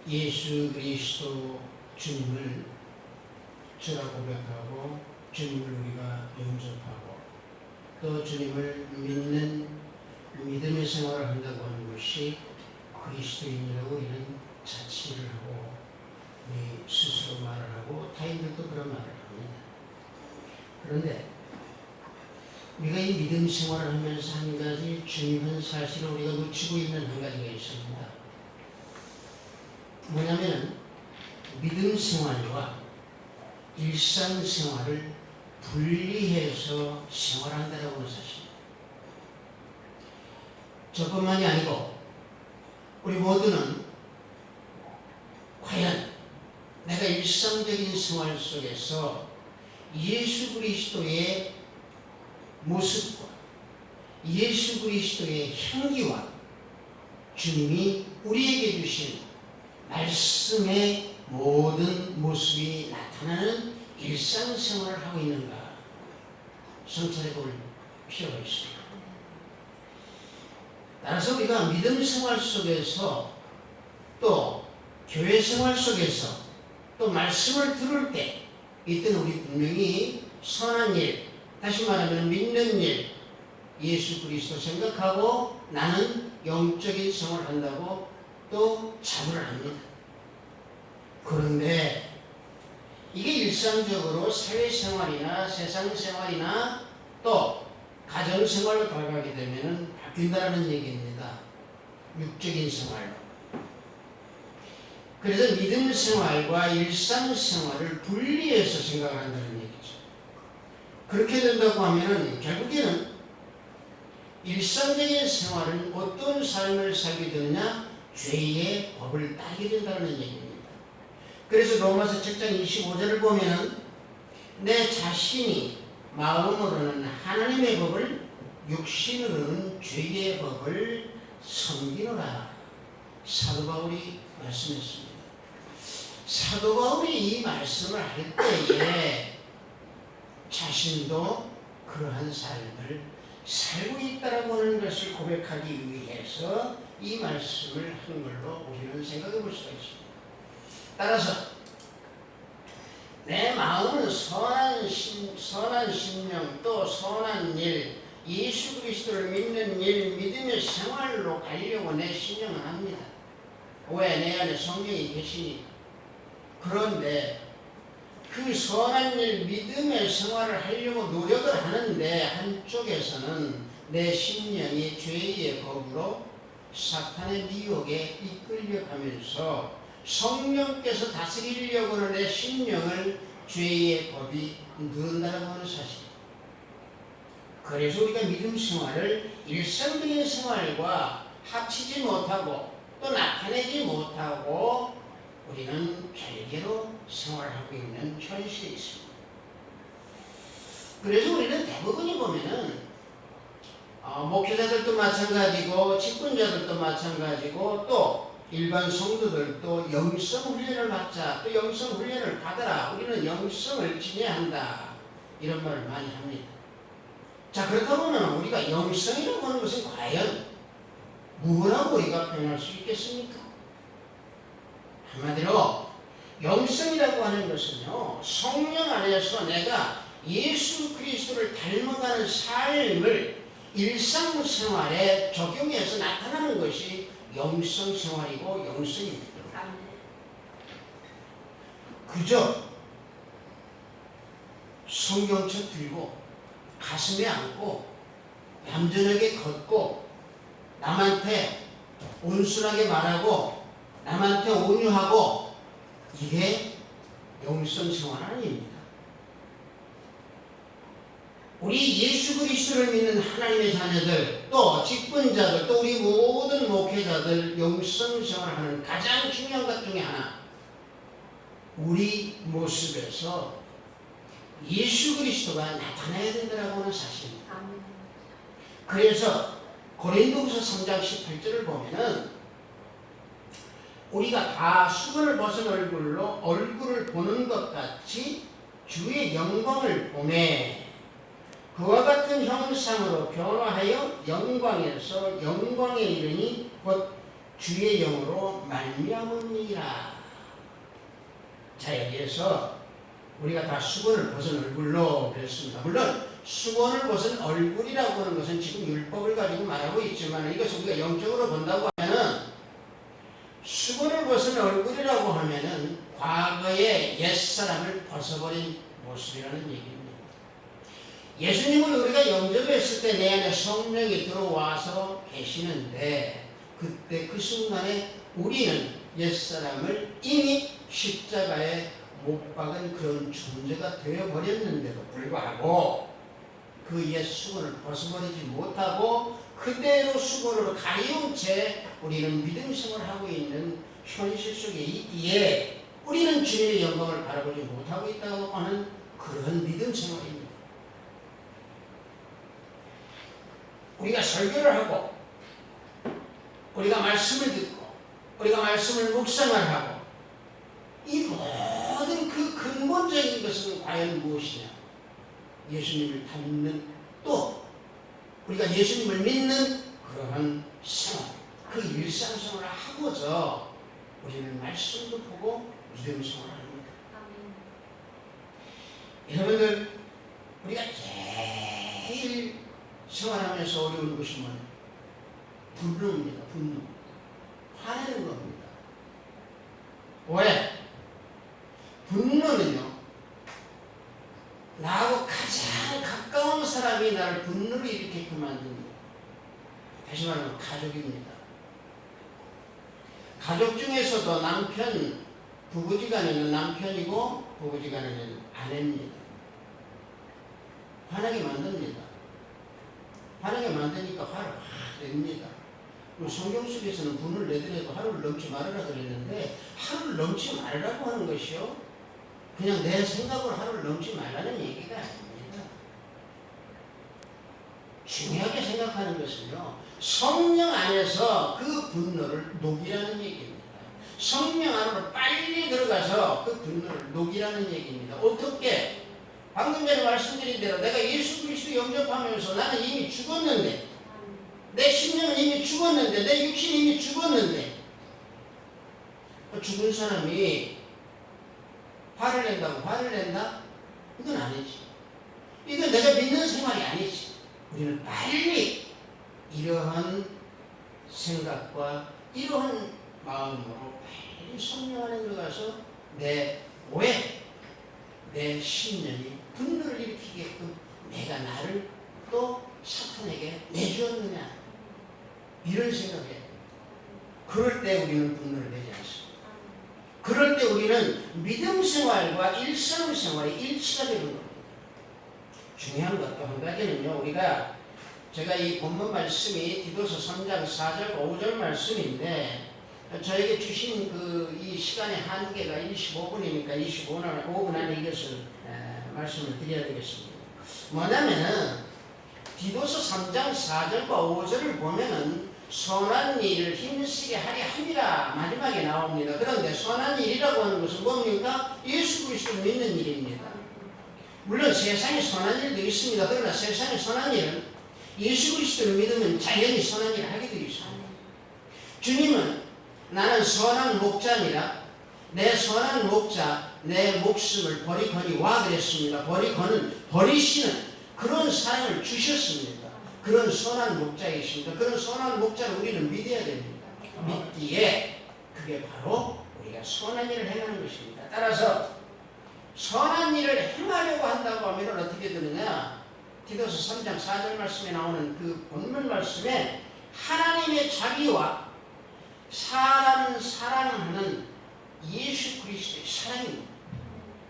예수 그리스도 주님을 주라 고백하고 주님을 우리가 영접하고 또 주님을 믿는 믿음의 생활을 한다고 하는 것이 그리스도인이라고 우리는 자취를 하고 우리 스스로 말을 하고 타인들도 그런 말을 합니다. 그런데 우리가 이 믿음 생활을 하면서 한 가지 중요한 사실을 우리가 놓치고 있는 한 가지가 있습니다. 뭐냐면 믿음 생활과 일상 생활을 분리해서 생활한다라고 하는 사실입니다. 저뿐만이 아니고 우리 모두는 과연 내가 일상적인 생활 속에서 예수 그리스도의 모습과 예수 그리스도의 향기와 주님이 우리에게 주신 말씀의 모든 모습이 나타나는 일상생활을 하고 있는가 성찰해 볼 필요가 있습니다. 따라서 우리가 믿음 생활 속에서 또 교회 생활 속에서 또 말씀을 들을 때 이때는 우리 분명히 선한 일, 다시 말하면 믿는 일, 예수 그리스도 생각하고 나는 영적인 생활을 한다고 또 자부를 합니다. 그런데 이게 일상적으로 사회생활이나 세상생활이나 또 가정생활로 돌아가게 되면 바뀐다는 얘기입니다. 육적인 생활로. 그래서 믿음 생활과 일상생활을 분리해서 생각을 한다는 얘기죠. 그렇게 된다고 하면 결국에는 일상적인 생활은 어떤 삶을 살게 되느냐? 죄의 법을 따르게 된다는 얘기입니다. 그래서 로마서 7장 25절을 보면은 내 자신이 마음으로는 하나님의 법을 육신으로는 죄의 법을 섬기노라 사도 바울이 말씀했습니다. 사도 바울이 이 말씀을 할 때에 자신도 그러한 삶을 살고 있다라고 하는 것을 고백하기 위해서 이 말씀을 한 걸로 우리는 생각해 볼 수가 있습니다. 따라서 내 마음은 선한 심령 또 선한 일, 예수 그리스도를 믿는 일, 믿음의 생활로 가려고 내 신령은 합니다. 왜? 내 안에 성령이 계시니까. 그런데 그 선한 일, 믿음의 생활을 하려고 노력을 하는데 한쪽에서는 내 심령이 죄의 법으로 사탄의 미혹에 이끌려가면서 성령께서 다스리려고 하는 내 심령을 죄의 법이 누른다고 하는 사실입니다. 그래서 우리가 믿음 생활을 일상적인 생활과 합치지 못하고 또 나타내지 못하고 우리는 별개로 생활하고 있는 현실이 있습니다. 그래서 우리는 대부분이 보면은 목회자들도 마찬가지고 직분자들도 마찬가지고 또 일반 성도들도 영성 훈련을 받자, 또 영성 훈련을 받아라, 우리는 영성을 지녀야 한다 이런 말을 많이 합니다. 자, 그렇다 보면 우리가 영성이라고 하는 것은 과연 무엇라고 우리가 표현할 수 있겠습니까? 한마디로 영성이라고 하는 것은요, 성령 안에서 내가 예수 그리스도를 닮아가는 삶을 일상생활에 적용해서 나타나는 것이 영성생활이고 영성입니다. 그저 성경책 들고 가슴에 안고 얌전하게 걷고 남한테 온순하게 말하고 남한테 온유하고 이게 영성생활 아닙니다. 우리 예수 그리스도를 믿는 하나님의 자녀들, 또 직분자들, 또 우리 모든 목회자들 영성생활을 하는 가장 중요한 것 중에 하나, 우리 모습에서 예수 그리스도가 나타나야 된다고 하는 사실입니다. 그래서 고린도후서 3장 18절을 보면은 우리가 다 수건을 벗은 얼굴로 얼굴을 보는 것 같이 주의 영광을 보매 그와 같은 형상으로 변화하여 영광에서 영광에 이르니 곧 주의 영으로 말미암음이라. 자, 여기에서 우리가 다 수건을 벗은 얼굴로 그랬습니다. 물론 수건을 벗은 얼굴이라고 하는 것은 지금 율법을 가지고 말하고 있지만 이것을 우리가 영적으로 본다고 하면은 수건을 벗은 얼굴이라고 하면은 과거의 옛사람을 벗어버린 모습이라는 얘기입니다. 예수님을 우리가 영접했을 때 내 안에 성령이 들어와서 계시는데 그때 그 순간에 우리는 옛사람을 이미 십자가에 못 박은 그런 존재가 되어버렸는데도 불구하고 그 옛 수건을 벗어버리지 못하고 그대로 수건으로 가리운 채 우리는 믿음 생활을 하고 있는 현실 속에 있기에 우리는 주님의 영광을 바라보지 못하고 있다고 하는 그런 믿음 생활입니다. 우리가 설교를 하고 우리가 말씀을 듣고 우리가 말씀을 묵상을 하고 이 모든 그 근본적인 것은 과연 무엇이냐? 예수님을 닮는 또 우리가 예수님을 믿는 그러한 생활, 그 일상생활을 하고서 우리는 말씀도 보고 믿음 생활을 합니다. 여러분들 우리가 제일 생활하면서 어려운 것이 뭐냐? 분노입니다. 분노. 화내는 겁니다. 왜? 분노는요, 나하고 가장 가까운 사람이 나를 분노를 일으키게 만듭니다. 다시 말하면 가족입니다. 가족 중에서도 남편, 부부지간에는 남편이고 부부지간에는 아내입니다. 화나게 만듭니다. 화나게 만드니까 화를 확 냅니다. 성경 속에서는 분을 내더라도 하루를 넘지 말아라 그랬는데 하루를 넘지 말라고 하는 것이요, 그냥 내 생각으로 하루를 넘지 말라는 얘기가 아닙니다. 중요하게 생각하는 것은요, 성령 안에서 그 분노를 녹이라는 얘기입니다. 성령 안으로 빨리 들어가서 그 분노를 녹이라는 얘기입니다. 어떻게? 방금 전에 말씀드린 대로 내가 예수 그리스도 영접하면서 나는 이미 죽었는데, 내 심령은 이미 죽었는데, 내 육신이 이미 죽었는데, 죽은 사람이 화를 낸다고 화를 낸다? 이건 아니지. 이건 내가 믿는 생활이 아니지. 우리는 빨리 이러한 생각과 이러한 마음으로 빨리 성령 안에 들어가서 내 오해, 내 심령이 분노를 일으키게끔 내가 나를 또 사탄에게 내주었느냐, 이런 생각에 그럴 때 우리는 분노를 내지 않습니다. 그럴 때 우리는 믿음 생활과 일상 생활이 일치가 되는 겁니다. 중요한 것도 한 가지는요, 우리가 제가 이 본문 말씀이 디도서 3장 4절 5절 말씀인데 저에게 주신 이 시간의 한계가 25분이니까 25분 안에 이것을 말씀을 드려야 되겠습니다. 뭐냐면은 디도서 3장 4절과 5절을 보면은 선한 일을 힘쓰게 하려 함이라 마지막에 나옵니다. 그런데 선한 일이라고 하는 것은 뭡니까? 예수 그리스도를 믿는 일입니다. 물론 세상에 선한 일도 있습니다. 그러나 세상에 선한 일은 예수 그리스도를 믿으면 자연히 선한 일을 하게 되어 있습니다. 주님은 나는 선한 목자니라, 내 선한 목자 내 목숨을 버리거니와 그랬습니다. 버리시는 그런 사랑을 주셨습니다. 그런 선한 목자이십니다. 그런 선한 목자를 우리는 믿어야 됩니다. 믿기에 그게 바로 우리가 선한 일을 행하는 것입니다. 따라서 선한 일을 행하려고 한다고 하면 어떻게 되느냐? 디도서 3장 4절 말씀에 나오는 그 본문 말씀에 하나님의 자비와 사람을 사랑하는 예수 그리스도의 사랑입니다.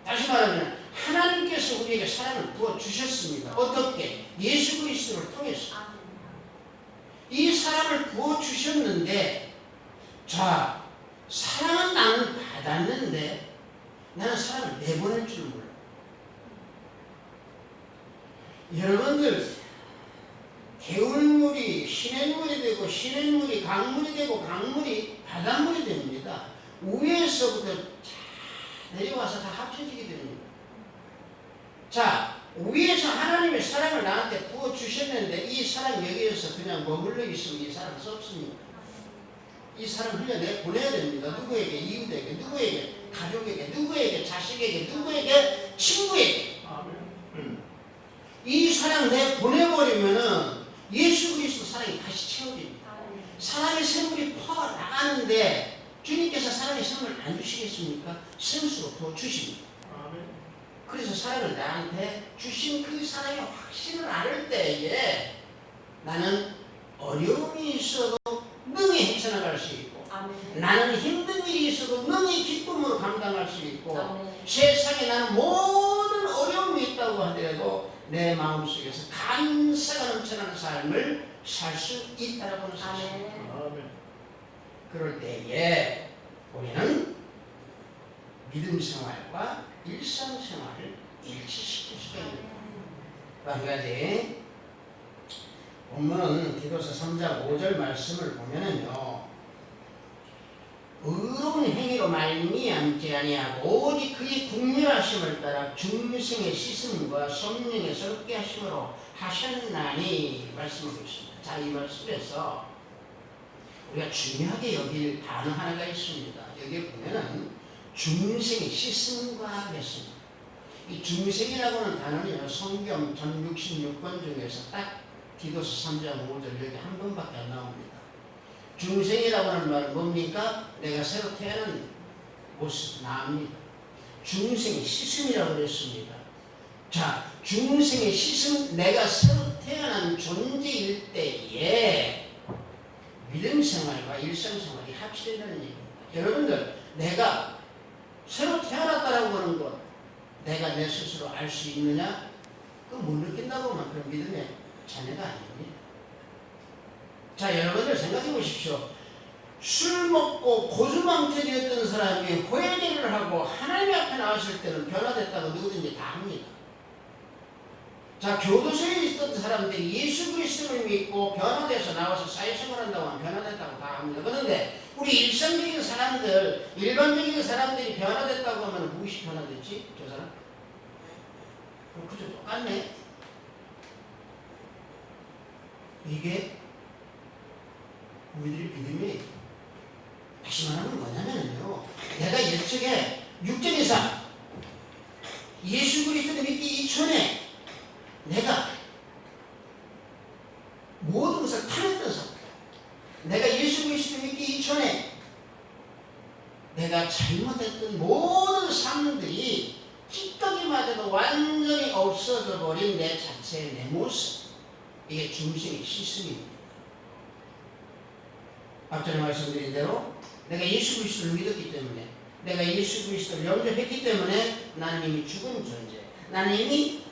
다시 말하면 하나님께서 우리에게 사랑을 부어주셨습니다. 어떻게? 예수 그리스도를 통해서. 이 사랑을 부어주셨는데, 자, 사랑은 나는 받았는데 나는 사랑을 내보낼 줄 몰라. 여러분들, 개울물이 시냇물이 되고 시냇물이 강물이 되고 강물이 바닷물이 됩니다. 위에서부터 내려와서 다 합쳐지게 됩니다. 자, 위에서 하나님의 사랑을 나한테 부어주셨는데 이 사랑 여기에서 그냥 머물러 있으면 이 사랑 썩습니다. 이 사람 흘려보내야 됩니다. 누구에게? 이웃에게, 누구에게? 가족에게, 누구에게? 자식에게, 누구에게? 친구에게. 이 사랑 내보내버리면은 예수 그리스도 사랑이 다시 채워집니다. 사랑의 샘물이 퍼나가는데 주님께서 사랑의 샘물을 안 주시겠습니까? 생수로 더 주십니다. 그래서 사랑을 나한테 주신 그 사랑의 확신을 알을 때에 나는 어려움이 있어도 능히 헤쳐나갈 수 있고, 나는 힘든 일이 있어도 능히 기쁨으로 감당할 수 있고, 세상에 나는 모든 어려움이 있다고 하더라도 내 마음속에서 감사가 넘쳐나는 삶을 살 수 있다라고 하는 사실입니다. 그럴 때에 우리는 믿음 생활과 일상 생활을 일치시킬 수가 있는 또 한 가지 본문은 디도서 3장 5절 말씀을 보면은요, 의로운 행위로 말미암지 아니하고 오직 그의 국률하심을 따라 중생의 씻음과 성령의 새롭게 하심으로 하셨나니 말씀하고 있습니다. 자, 이 말씀에서 우리가 중요하게 여길 단어 하나가 있습니다. 여기에 보면은 중생의 씻음과 했습니다. 이 중생이라고 하는 단어는 성경 전 66권 중에서 딱 디도서 3장 5절 여기 한 번밖에 안 나옵니다. 중생이라고 하는 말은 뭡니까? 내가 새로 태어난 모습, 나입니다. 중생의 씻음이라고 그랬습니다. 자, 중생의 씻음, 내가 새로 태어난 존재일 때에 믿음 생활과 일상 생활이 합치된다는 얘기입니다. 여러분들, 내가 새로 태어났다라고 하는 것, 내가 내 스스로 알 수 있느냐? 그거 못 느낀다고 하면 그런 믿음의 자녀가 아닙니다. 자, 여러분들 생각해 보십시오. 술 먹고 고주망태 되었던 사람이 회개를 하고 하나님 앞에 나왔을 때는 변화됐다고 누구든지 다 합니다. 자, 교도소에 있던 사람들이 예수 그리스도를 믿고 변화돼서 나와서 사회생활 한다고 하면 변화됐다고 다 합니다. 그런데 우리 일상적인 사람들, 일반적인 사람들이 변화됐다고 하면 무엇이 변화됐지? 저 사람? 그저 똑같네. 이게 우리들의 믿음이 다시 말하면 뭐냐면요, 내가 옛적에 육적인상 예수 그리스도를 믿기 이전에 내가 모든 것을 타했던 상태, 내가 예수 그리스도를 믿기 이전에 내가 잘못했던 모든 삶들이 찌꺼기마저도 완전히 없어져 버린 내 자체의 내 모습, 이게 중생의 씻음입니다. 앞전에 말씀드린 대로 내가 예수 그리스도를 믿었기 때문에, 내가 예수 그리스도를 영접했기 때문에 나는 이미 죽은 존재, 나는 이미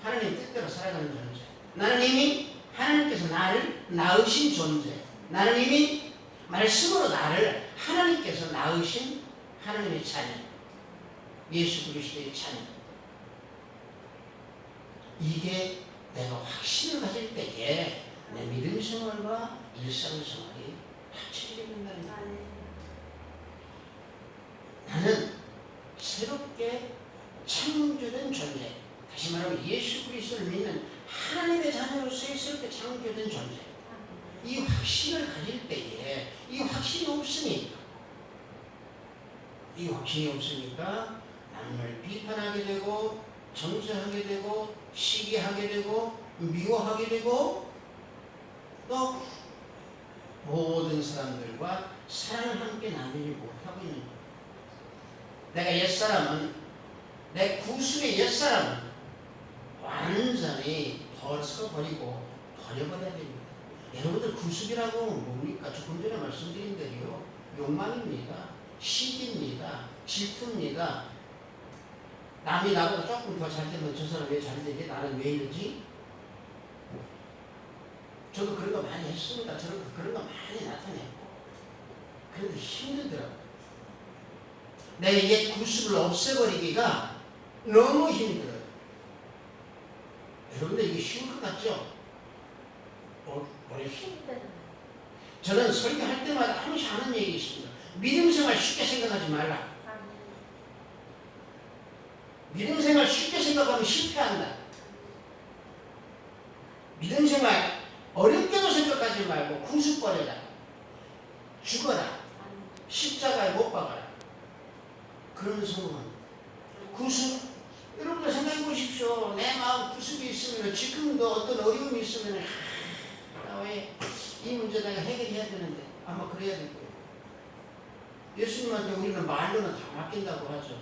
하나님 뜻대로 살아가는 존재, 나는 이미 하나님께서 나를 낳으신 존재, 나는 이미 말씀으로 나를 하나님께서 낳으신 하나님의 자녀, 예수 그리스도의 자녀. 이게 내가 확신을 가질 때에 내 믿음 생활과 일상생활이 합쳐지게 된다는 거예요. 나는 새롭게 창조된 존재, 다시 말하면 예수 그리스도를 믿는 하나님의 자녀로서의 새롭게 창조된 존재, 이 확신을 가질 때에 이 확신이 없으니까 남을 비판하게 되고 정죄하게 되고 시기하게 되고 미워하게 되고 또 모든 사람들과 사랑을 함께 나누지 못하고 있는 거예요. 내가 옛사람은, 내 구속의 옛사람은 완전히 벗어버리고 버려버려야 됩니다. 여러분들 구속이라고 뭡니까? 조금 전에 말씀드린 대로요, 욕망입니다. 시기입니다. 질투입니다. 남이 나보다 조금 더 잘 되면 저 사람 왜 잘 되지? 나는 왜 이러지? 저도 그런 거 많이 했습니다. 저도 그런 거 많이 나타냈고. 그런데 힘들더라고요. 내 옛 구습을 없애버리기가 너무 힘들어요. 여러분들 이게 쉬운 것 같죠? 어렵습니다. 저는 설교할 때마다 항상 하는 얘기 있습니다. 믿음 생활 쉽게 생각하지 말라. 믿음 생활 쉽게 생각하면 실패한다. 믿음 생활 어렵게도 생각하지 말고 구습버려라. 죽어라. 십자가에 못 박아라. 그런 성은 구습. 여러분들 생각해 보십시오. 내 마음 구습이 있으면 지금도 어떤 어려움이 있으면 나 왜 이 문제 내가 해결해야 되는데 아마 그래야 될 거예요. 예수님한테 우리는 말로는 다 맡긴다고 하죠.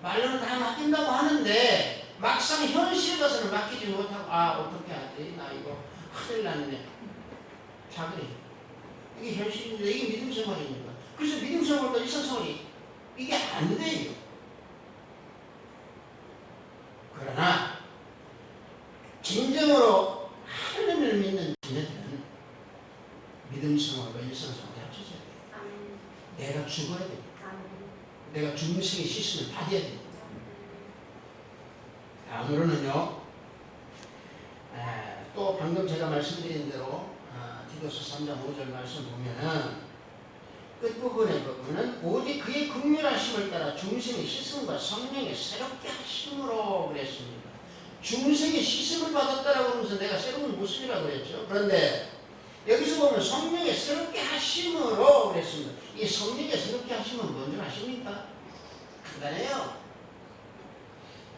말로는 다 맡긴다고 하는데 막상 현실에 가서는 맡기지 못하고 어떻게 하지? 나 이거 큰일 났네. 자 그래. 이게 현실인데 이게 믿음 생활입니다. 그래서 믿음 생활과 일상생활이 이게 안 돼요. 그러나 진정으로 하나님을 믿는 자녀들은 믿음 생활과 일상생활이 합쳐져야 돼요. 내가 죽어야 돼요. 내가 중생의 시선을 받아야 돼요. 다음으로는요. 또 방금 제가 말씀드린 대로 디도서 3장 5절 말씀 보면은 끝부분에 보면은 오직 그의 긍휼하심을 따라 중생의 시선과 성령의 새롭게 하심으로 그랬습니다. 중생의 시선을 받았다라고 하면서 내가 새로운 모습이라고 그랬죠. 그런데 여기서 보면 성령의 새롭게 하심으로 그랬습니다. 이 성령의 새롭게 하심은 뭔지 아십니까? 간단해요.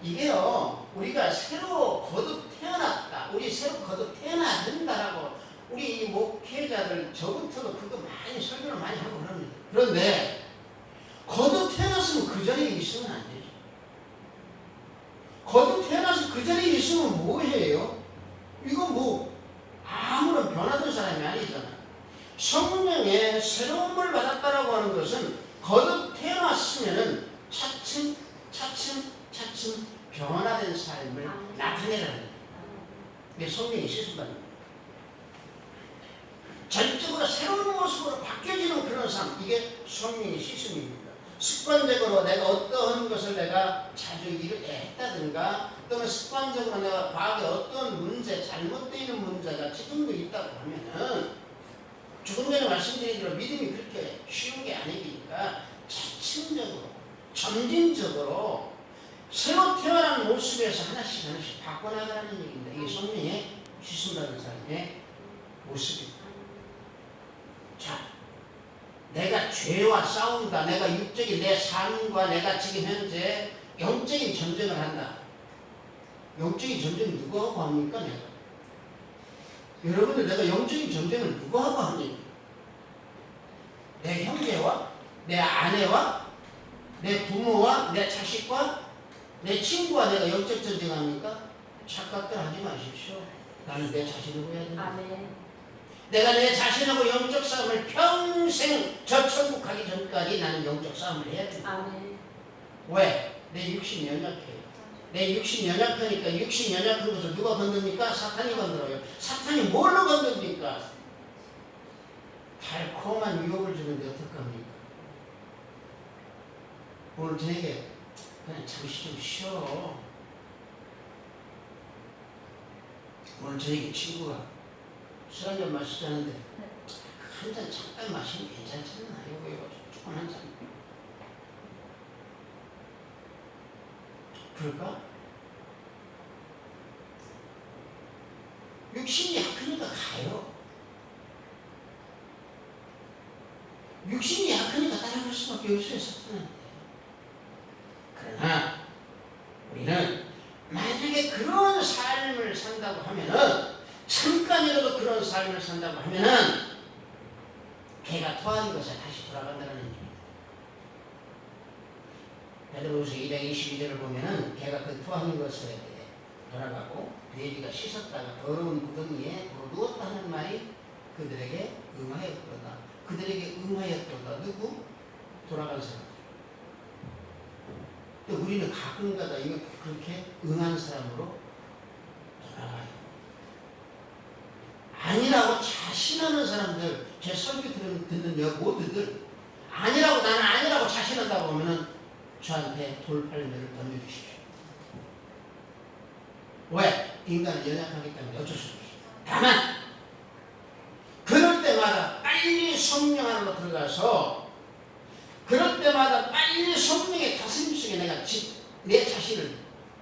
이게요, 우리가 새로 거듭 태어났다. 우리 새로 거듭 태어나야 된다라고 우리 목회자들 저부터도 그거 많이 설교를 많이 하고 그럽니다. 그런데 거듭 태어났으면 그 자리에 있으면 안 되죠. 거듭 태어나서 그 자리에 있으면 뭐해요? 이거 뭐 아무런 변화된 사람이 아니잖아요. 성령의 새로움을 받았다라고 하는 것은 거듭 태어났으면은 차츰 변화된 삶을 나타내라는 거예요. 이게 성령이 씻음받는 거예요. 전적으로 새로운 모습으로 바뀌어지는 그런 삶, 이게 성령의 씻음입니다. 습관적으로 내가 어떠한 것을 내가 자주 했다든가 또는 습관적으로 내가 과거에 어떤 문제, 잘못되어 있는 문제가 지금도 있다고 하면은 조금 전에 말씀드린 대로 믿음이 그렇게 쉬운 게 아니니까 차츰적으로 점진적으로 새로 태어난 모습에서 하나씩 바꿔나가는 얘기입니다. 이게 성령의 씻음받은 사람의 모습입니다. 자, 내가 죄와 싸운다. 내가 육적인 내 삶과 내가 지금 현재 영적인 전쟁을 한다. 영적인 전쟁을 누구하고 합니까? 내가. 여러분들 내가 영적인 전쟁을 누구하고 합니까? 내 형제와 내 아내와 내 부모와 내 자식과 내 친구와 내가 영적 전쟁합니까? 착각들 하지 마십시오. 나는 내 자신을 해야 된다. 아멘. 내가 내 자신하고 영적 싸움을 평생 저 천국 가기 전까지 나는 영적 싸움을 해야 된다. 아멘. 왜? 내 육신이 연약해요. 내 육신이 연약하니까 육신이 연약한 것을 누가 건듭니까? 사탄이 건드려요. 사탄이 뭘로 건듭니까? 달콤한 유혹을 주는데 어떡합니까? 오늘 저에게 그냥 잠시 좀 쉬어. 오늘 저에게 친구가 술 한잔 마시자는데 한 잔 잠깐 마시면 괜찮잖아요. 이거 조금 한 잔. 그럴까? 육신이 약하니까 가요. 육신이 약하니까 따라갈 수밖에 없어요. 사탄한테. 그러나 우리는 만약에 그런 삶을 산다고 하면은 잠깐이라도 그런 삶을 산다고 하면은 개가 토하는 것에 다시 돌아간다는 얘기입니다. 베드로후서 2장 22절을 보면은 개가 그 토하는 것에 돌아가고 돼지가 씻었다가 더러운 구덩이에 누웠다 하는 말이 그들에게 응하였도다. 그들에게 응하였도다. 누구? 돌아간 사람. 근데 우리는 가끔가다 이거 그렇게 응한 사람으로 돌아가요. 아니라고 자신하는 사람들, 제 설교 듣는 모두들 아니라고, 나는 아니라고 자신한다고 하면은 저한테 돌팔매를 던져주십시오. 왜? 인간은 연약하기 때문에 어쩔 수 없어요. 다만 그럴 때마다 빨리 성령 안으로 들어가서 그럴 때마다 빨리 성령의 가슴 속에 내가 내 자신을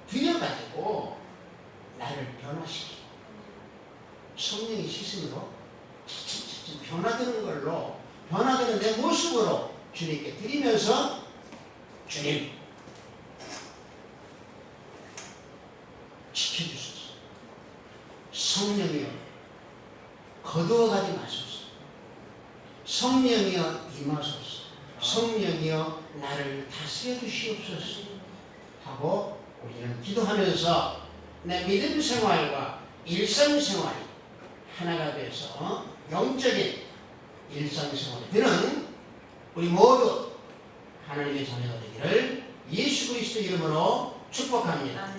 들여가지고 나를 변화시키고 성령의 시선으로 차츰 변화되는 걸로 변화되는 내 모습으로 주님께 드리면서 주님 지켜주소서. 성령이여 거두어가지 마소서. 성령이여 임하소서. 성령이여 나를 다스려 주시옵소서 하고 우리는 기도하면서 내 믿음 생활과 일상생활이 하나가 돼서 영적인 일상생활이 되는 우리 모두 하나님의 자녀가 되기를 예수 그리스도 이름으로 축복합니다.